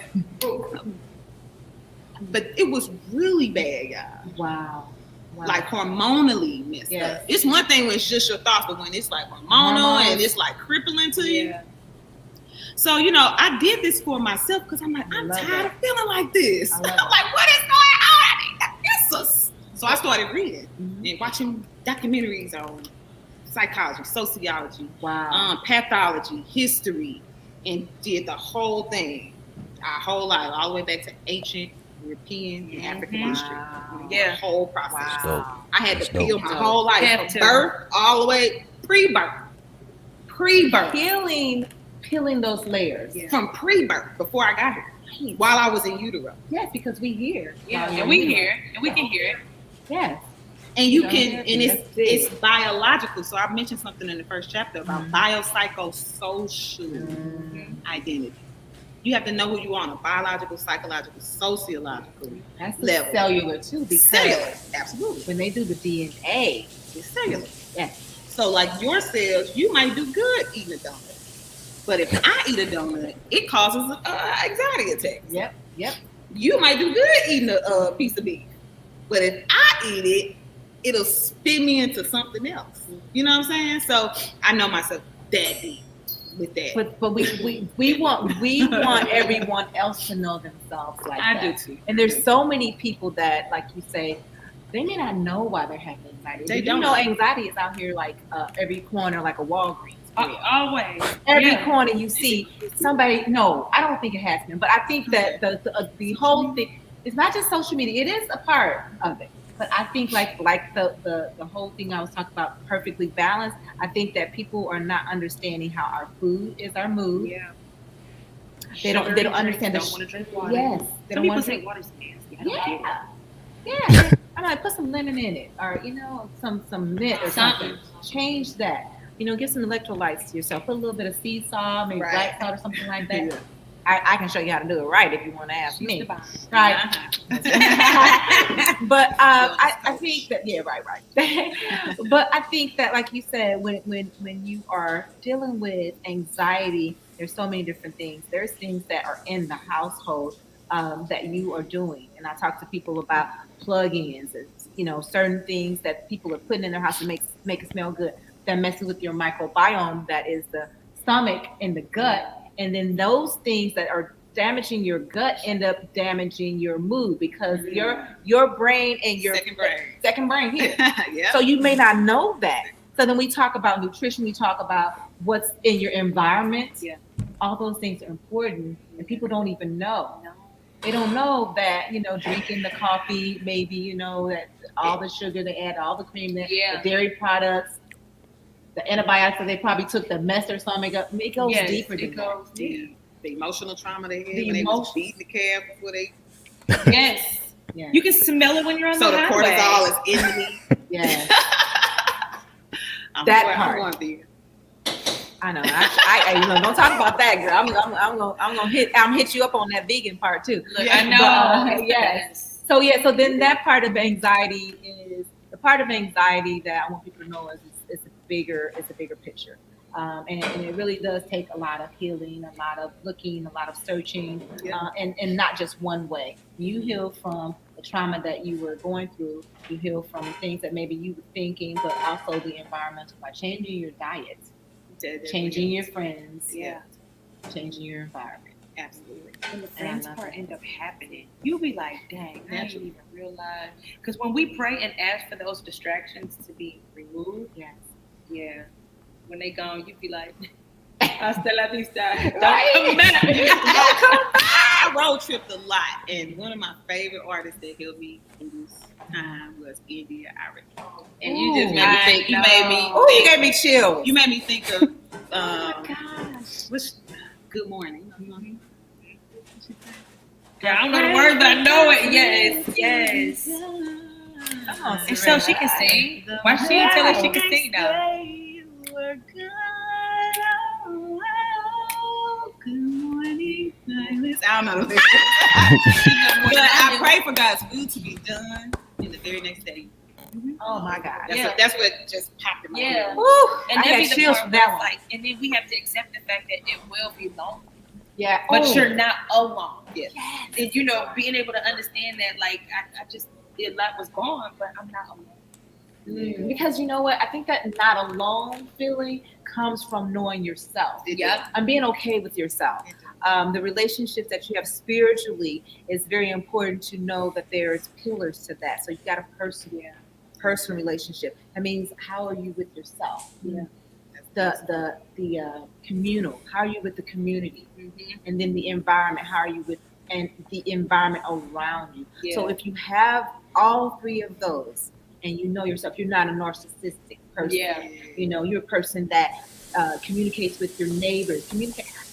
it was really bad, y'all. Wow. Like hormonally messed up. It's one thing when it's just your thoughts, but when it's like hormonal and it's like crippling to you. So, I did this for myself because I'm like, I'm tired of feeling like this. I'm like, what is going on? I need answers. So I started reading and watching documentaries on psychology, sociology, pathology, history, and did the whole thing, our whole life, all the way back to ancient European and African history. The whole process. Wow. I had to peel my whole life from birth all the way pre-birth. Peeling those layers from pre-birth before I got here, while I was in utero. Yes, because we hear. And we hear, and we can hear it. Yes. And you can, and it's biological. So I mentioned something in the first chapter about biopsychosocial identity. You have to know who you are on a biological, psychological, sociological level. Cellular too. Cellular, absolutely. When they do the DNA, it's cellular. Yes. So like your cells, you might do good eating a donut. But if I eat a donut, it causes anxiety attacks. Yep. You might do good eating a piece of beef. But if I eat it, it'll spin me into something else. You know what I'm saying? So I know myself that deep with that. But we want everyone else to know themselves like that. I do too. And there's so many people that, like you say, they may not know why they're having anxiety. They don't know anxiety is out here like every corner, like a Walgreens. Always. Every corner you see somebody. No, I don't think it has been. But I think that the whole thing, it's not just social media. It is a part of it. But I think like the whole thing I was talking about, perfectly balanced. I think that people are not understanding how our food is our mood. Yeah. They don't understand. They don't want to drink water. Yes. They don't want to drink water's nasty. Yeah. I'm like, put some lemon in it, or some mint or something. Change that. Give some electrolytes to yourself. Put a little bit of sea salt, maybe black salt or something like that. Yeah. I can show you how to do it right if you want to ask me. Right. But I think that right. But I think that, like you said, when you are dealing with anxiety, there's so many different things. There's things that are in the household that you are doing, and I talk to people about plug-ins, and certain things that people are putting in their house to make it smell good. That messes with your microbiome, that is the stomach and the gut. And then those things that are damaging your gut end up damaging your mood, because your brain and your second brain here. Yep. So you may not know that. So then we talk about nutrition, we talk about what's in your environment. Yeah. All those things are important, and people don't even know. No. They don't know that, drinking the coffee, maybe, that all the sugar they add, all the cream, the dairy products, the antibiotics that they probably took to mess their stomach up. It goes deeper than that. The emotional trauma they had when they was beating the calf before they. Yes. Yeah. You can smell it when you're on the highway. So the cortisol is in me. Yes. That part. I know. I don't talk about that, girl. I'm hit you up on that vegan part too. Look, I know. Yes. So then that part of anxiety is the part of anxiety that I want people to know is it's a bigger picture. And it really does take a lot of healing, a lot of looking, a lot of searching, and not just one way. You heal from the trauma that you were going through. You heal from things that maybe you were thinking, but also the environmental, by changing your diet, changing your friends, changing your environment. Absolutely. And the And I friends love part it. end up happening. You'll be like, dang, I didn't even realize. Because when we pray and ask for those distractions to be removed, Yes. yeah, when they gone, you be like, hasta la vista. Don't Right. come back. Don't come back. I road tripped a lot, and one of my favorite artists that helped me in this time was India Irish. And you just made me think. You made me. Oh, you gave me chills. You made me think of. Oh my gosh. What's Good Morning? Yeah, I don't know the words, but I know it. Yes. Come on, And so she can sing. Why she didn't tell us she can sing though? Good morning, silence. I don't know the lyrics. But I pray for God's will to be done in the very next day. Oh my God. That's what just popped in my Yeah. head. Woo, And I then be got the chills part from where that it's one. like, and then we have to accept the fact that it will be lonely, Yeah. but you're not alone. Yes. And being able to understand that, like, I just a lot was gone, but I'm not alone. Because you know what? I think that not alone feeling comes from knowing yourself. Yep. And being okay with yourself. The relationships that you have spiritually is very important to know that there's pillars to that. So you got a personal relationship. That means how are you with yourself? Yeah. The communal. How are you with the community? And then the environment. How are you with and the environment around you? Yeah. So if you have all three of those, and you know yourself, you're not a narcissistic person. Yeah. You're a person that communicates with your neighbors.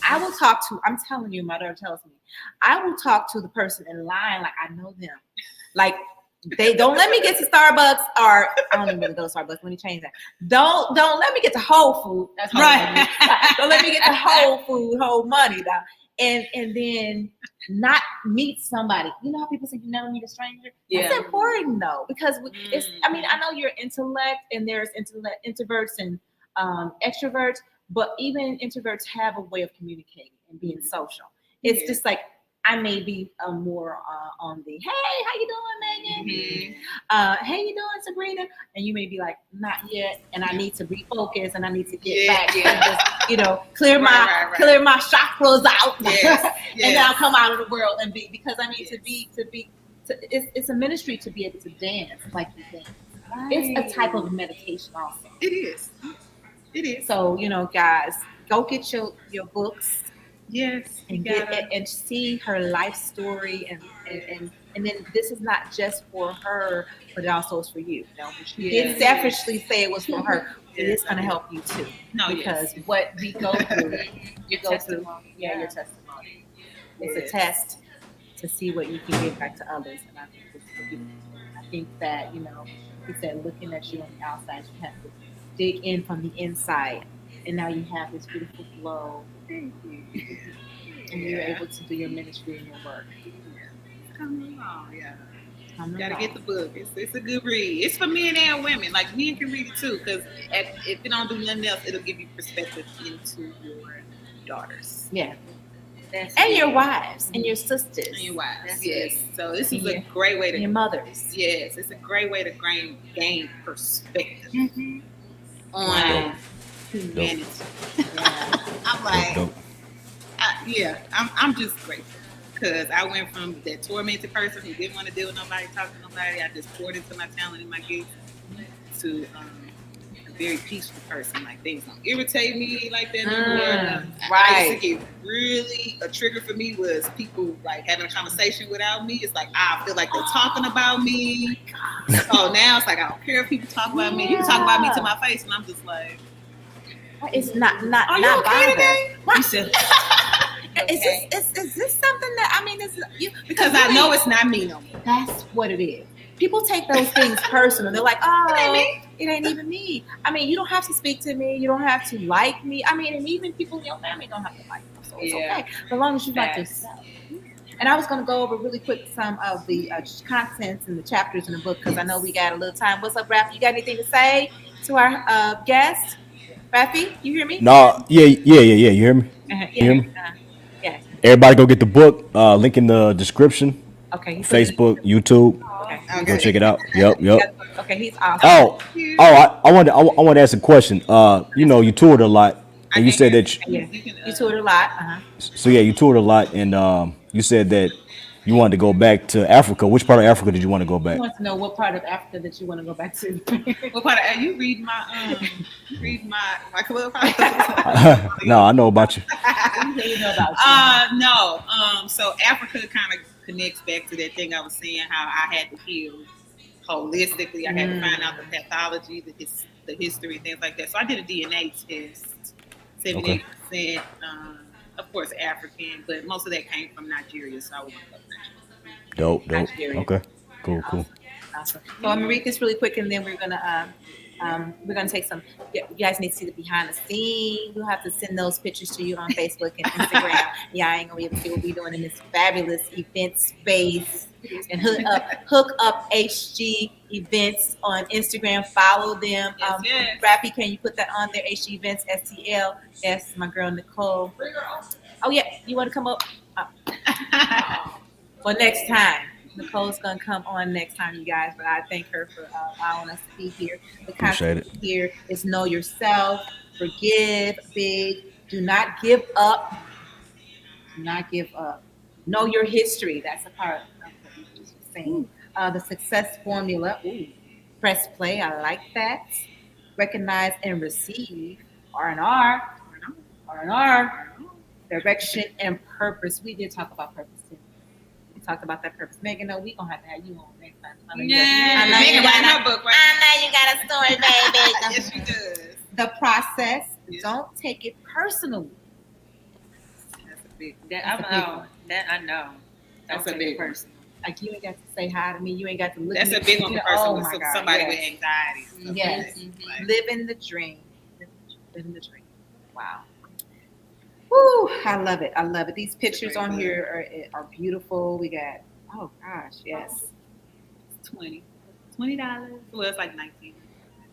I will talk to. I'm telling you, my daughter tells me, I will talk to the person in line like I know them. Like they don't let me get to Starbucks, or I don't even really go to Starbucks. Let me change that. Don't let me get to Whole Food. That's Whole Right. Food. Don't let me get to Whole Food, Whole Money though. And then not meet somebody. You know how people say you never meet a stranger? Yeah. That's important though, because it's. I mean, I know you're intellect, and there's introverts and extroverts, but even introverts have a way of communicating and being social. It's just like I may be more on the hey, how you doing, Megan? Hey, you doing, Sabrina? And you may be like, not yet, and I need to refocus, and I need to get back and just, clear my chakras out, and then I'll come out of the world and be because I need to be. It's a ministry to be able to dance like you dance. Right. It's a type of meditation also. It is. So guys, go get your books. Yes, and and see her life story, and then this is not just for her, but it also is for you. She did selfishly say it was for her. It is going to help you too. No, because what we go through, your testimony. Your testimony. It's a test to see what you can give back to others, and I think this is beautiful. I think that he said, looking at you on the outside, you have to dig in from the inside, and now you have this beautiful glow. Thank you. And you're able to do your ministry and your work. Come along, Gotta get the book. It's a good read. It's for men and women. Like men can read it too, because if it don't do nothing else, it'll give you perspective into your daughters. Yeah. And your wives and your sisters. And your wives. Yes. So this is a great way to your mothers. Yes, it's a great way to gain perspective on humanity. I'm like, I'm just grateful because I went from that tormented person who didn't want to deal with nobody, talk to nobody. I just poured into my talent and my gifts to a very peaceful person. Like things don't irritate me like that anymore. I used to get really a trigger for me was people like having a conversation without me. It's like I feel like they're talking about me. So now it's like I don't care if people talk about me. You can talk about me to my face, and I'm just like. It's not. Are you okay today? Is this something that is because I know it's not me no more. That's what it is. People take those things personal. They're like, it ain't even me. You don't have to speak to me. You don't have to like me. And even people in your family don't have to like you. So it's okay. As long as you like yourself. And I was going to go over really quick some of the contents and the chapters in the book because I know we got a little time. What's up, Raph? You got anything to say to our guest? Rafi, you hear me? No, yeah. You hear me? You hear me? Yeah. Everybody go get the book. Link in the description. Okay. Facebook, YouTube. Okay. Go check it out. Yep. Okay, he's awesome. I wanted to ask a question. You toured a lot. And you said that you toured a lot. so yeah, you toured a lot, and you said that you wanted to go back to Africa. Which part of Africa did you want to go He back? wants to know what part of Africa that you want to go back to. What part of you read my club? No, I know about you. No. So Africa kind of connects back to that thing I was saying, how I had to heal holistically. I had to find out the pathology, the history, things like that. So I did a DNA test. 78%, of course, African, but most of that came from Nigeria. So I went to Dope. Nigeria. Okay. Cool. Awesome. So I'm gonna read this really quick, and then we're gonna take some. You guys need to see the behind the scenes. We'll have to send those pictures to you on Facebook and Instagram. Yeah, I ain't gonna be able to see what we're doing in this fabulous event space. And hook up HG Events on Instagram. Follow them. Yes. Rappy, can you put that on there? HG Events STL. Yes, my girl Nicole. Oh yeah, you want to come up? Well, next time. Nicole's gonna come on next time, you guys. But I thank her for allowing us to be here. The concept here is know yourself, forgive big, do not give up. Do not give up. Know your history. That's a part of what you were just saying. The success formula. Ooh, press play. I like that. Recognize and receive. R&R. Direction and purpose. We did talk about purpose too. Talked about that purpose. Megan, no, we gonna have to have you on next time. I know you got a story, baby. Yes, she does. The process. Don't take it personally. That's a big. I know. That's a big person. Like you ain't got to say hi to me. You ain't got to look. That's at a me. big one for somebody with anxiety. Yes. Like, Living the dream. Living the dream. Wow. Woo, I love it. These pictures on here are beautiful. We got, oh gosh, yes. $20. Well, it's like 19.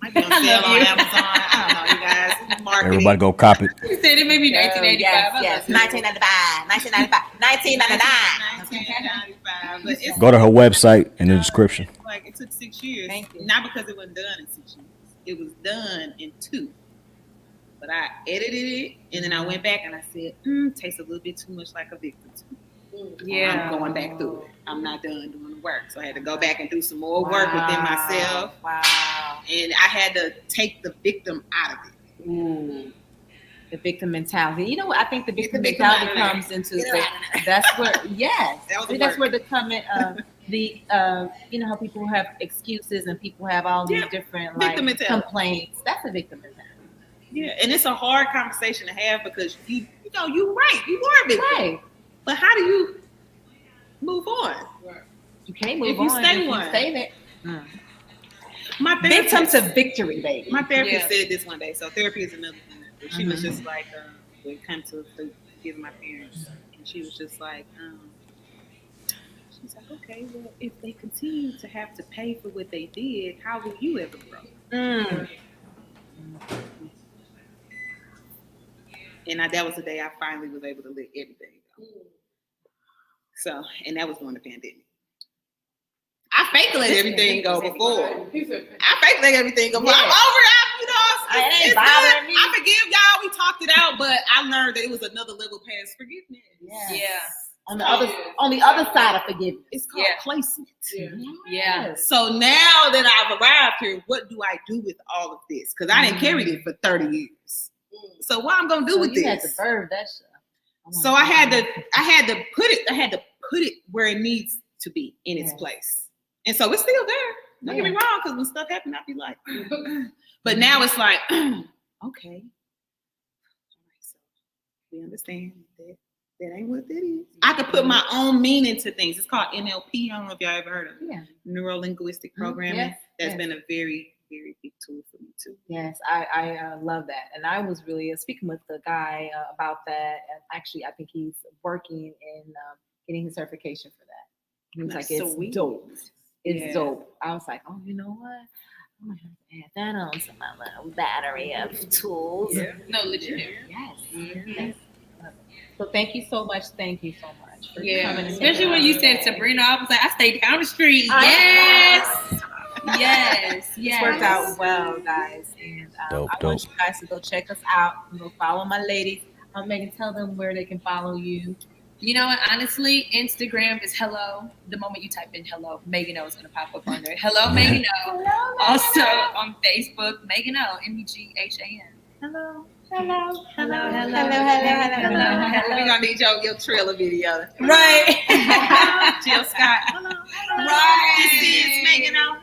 Might be on sale on Amazon. I don't know, you guys. Marketing. Everybody go cop it. You said it may be 1985. Yes, 1995. But it's Go to her website in the description. like it took 6 years. Thank you. Not because it wasn't done in 6 years. It was done in 2. But I edited it, and then I went back and I said, tastes a little bit too much like a victim to me. Yeah. I'm going back through it. I'm not done doing the work. So I had to go back and do some more work within myself. Wow. And I had to take the victim out of it. Ooh. The victim mentality. You know what? I think the victim victim mentality out of comes into Get that's where, yes. That's where the comment you know how people have excuses and people have all these different like complaints. That's a victim mentality. Yeah, and it's a hard conversation to have because you know you're right. You are a victim. Right. But how do you move on? You can't move If you on stay if one. you stay there. My Victim therapist, to victory, baby. my therapist said this one day. So therapy is another thing. She was just like, when it comes to forgiving my parents, and she was just like, she's like, okay, well, if they continue to have to pay for what they did, how will you ever grow? And that was the day I finally was able to let everything go. So, and that was during the pandemic. I faked let everything go before. I faked let everything go. But I'm over it. It ain't bothering me. I forgive y'all. We talked it out, but I learned that it was another level past forgiveness. Yeah. On the other side of forgiveness. It's called placement. Yeah. So now that I've arrived here, what do I do with all of this? Because I didn't carry it for 30 years. So what I'm gonna do with this? You had to birth that shit. So I had to put it where it needs to be in its place. And so it's still there. Don't get me wrong, because when stuff happens, I'll be like, but now it's like, okay. All right, so we understand that ain't what that is. I could put my own meaning to things. It's called NLP. I don't know if y'all ever heard of it. Yeah. Neuro-linguistic programming. That's been a very, very big tool for me too. Yes, I love that. And I was really speaking with the guy about that. And actually, I think he's working in getting his certification for that. He was like, it's dope. It's dope. I was like, oh, you know what? I'm going to have to add that on to my little battery of tools. Yeah. No, legit. Yes. Yes. So thank you so much. Thank you so much for coming. Especially when you said Sabrina, I was like, I stayed down the street. Yes. Yes, It's worked out well, guys. And Dope, I want you guys to go check us out and go follow my ladies. Megan, tell them where they can follow you. You know what? Honestly, Instagram is hello. The moment you type in hello, Megan O is going to pop up on there. Hello, Megan O. Also on Facebook, Megan O, MEGHAN. Hello. Hello. Hello. Hello. We're gonna need your trailer video. Right. Jill Scott. Right. This is Megan O.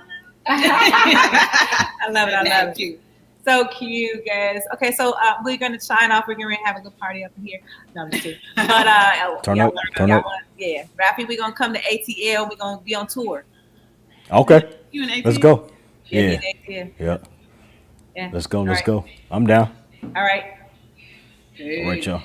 I love it. I love it. Cute. So cute, guys. Okay, so we're gonna sign off. We're gonna have a good party up in here. No, I'm just kidding. But Turn y'all up, learn- turn y'all up. want- Yeah, Rafi, we're gonna come to ATL. We're gonna be on tour. Okay, You and AT? let's go. Yeah. Yeah. Yeah. Let's go. All Let's right. go. I'm down. All right. All right, y'all.